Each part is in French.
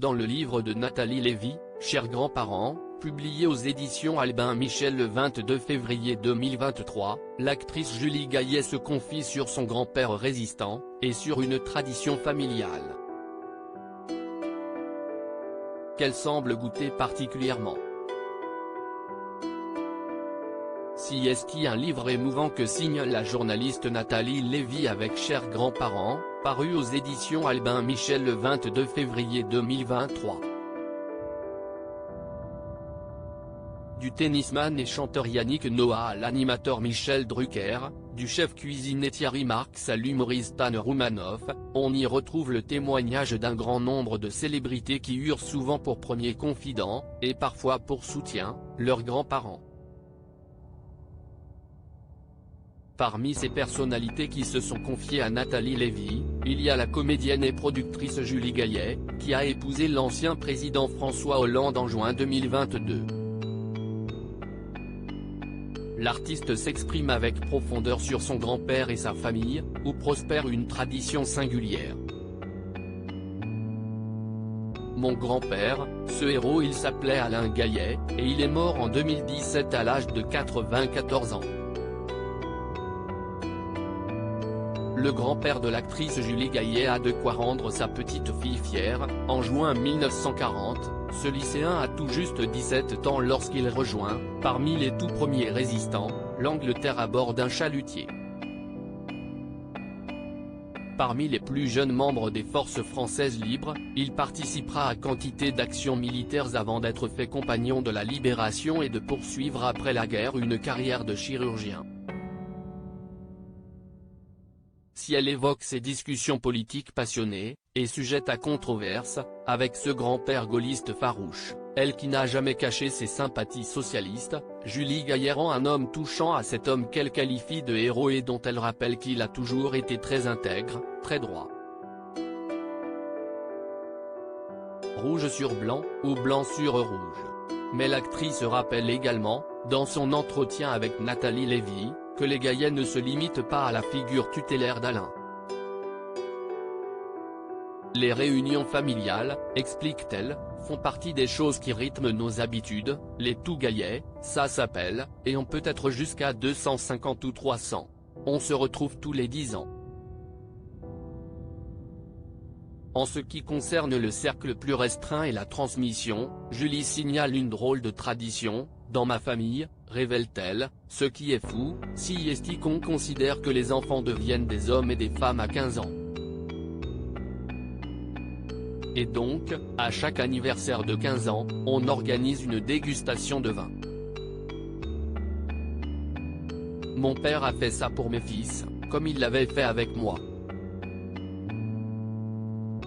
dans le livre de Nathalie Lévy, Chers grands-parents, publié aux éditions Albin Michel le 22 février 2023, l'actrice Julie Gaillet se confie sur son grand-père résistant, et sur une tradition familiale qu'elle semble goûter particulièrement. Si est-il un livre émouvant que signe la journaliste Nathalie Lévy avec Chers grands-parents, paru aux éditions Albin Michel le 22 février 2023. Du tennisman et chanteur Yannick Noah à l'animateur Michel Drucker, du chef cuisinier Thierry Marx à l'humoriste Anne Roumanoff, on y retrouve le témoignage d'un grand nombre de célébrités qui eurent souvent pour premier confident, et parfois pour soutien, leurs grands-parents. Parmi ces personnalités qui se sont confiées à Nathalie Lévy, il y a la comédienne et productrice Julie Gaillet, qui a épousé l'ancien président François Hollande en juin 2022. L'artiste s'exprime avec profondeur sur son grand-père et sa famille, où prospère une tradition singulière. Mon grand-père, ce héros il s'appelait Alain Gaillet, et il est mort en 2017 à l'âge de 94 ans. Le grand-père de l'actrice Julie Gaillet a de quoi rendre sa petite fille fière. En juin 1940, ce lycéen a tout juste 17 ans lorsqu'il rejoint, parmi les tout premiers résistants, l'Angleterre à bord d'un chalutier. Parmi les plus jeunes membres des forces françaises libres, il participera à quantité d'actions militaires avant d'être fait compagnon de la Libération et de poursuivre après la guerre une carrière de chirurgien. Si elle évoque ses discussions politiques passionnées, et sujettes à controverse, avec ce grand-père gaulliste farouche, elle qui n'a jamais caché ses sympathies socialistes, Julie Gaillet rend un homme touchant à cet homme qu'elle qualifie de héros et dont elle rappelle qu'il a toujours été très intègre, très droit. Rouge sur blanc, ou blanc sur rouge. Mais l'actrice rappelle également, dans son entretien avec Nathalie Lévy, que les Gaillet ne se limitent pas à la figure tutélaire d'Alain. Les réunions familiales, explique-t-elle, font partie des choses qui rythment nos habitudes, les tout Gaillet, ça s'appelle, et on peut être jusqu'à 250 ou 300. On se retrouve tous les 10 ans. En ce qui concerne le cercle plus restreint et la transmission, Julie signale une drôle de tradition, dans ma famille, révèle-t-elle, ce qui est fou, si est qu'on considère que les enfants deviennent des hommes et des femmes à 15 ans. Et donc, à chaque anniversaire de 15 ans, on organise une dégustation de vin. Mon père a fait ça pour mes fils, comme il l'avait fait avec moi.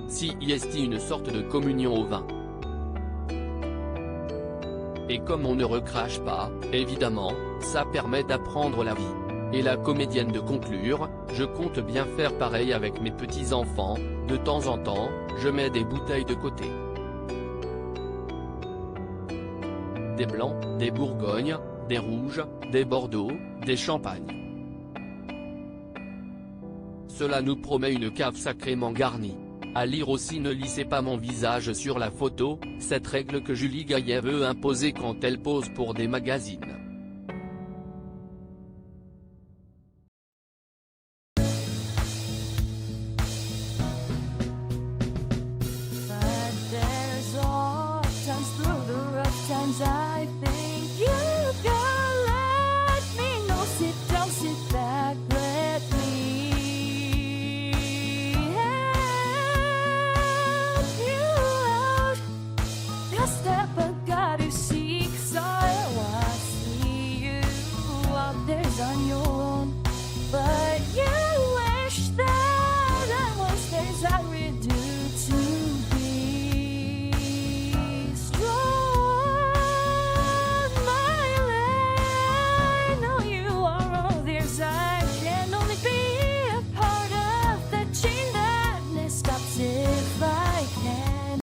Si est une sorte de communion au vin. Et comme on ne recrache pas, évidemment, ça permet d'apprendre la vie. Et la comédienne de conclure, je compte bien faire pareil avec mes petits-enfants, de temps en temps, je mets des bouteilles de côté. Des blancs, des bourgognes, des rouges, des bordeaux, des champagnes. Cela nous promet une cave sacrément garnie. À lire aussi ne lissez pas mon visage sur la photo, cette règle que Julie Gaillet veut imposer quand elle pose pour des magazines.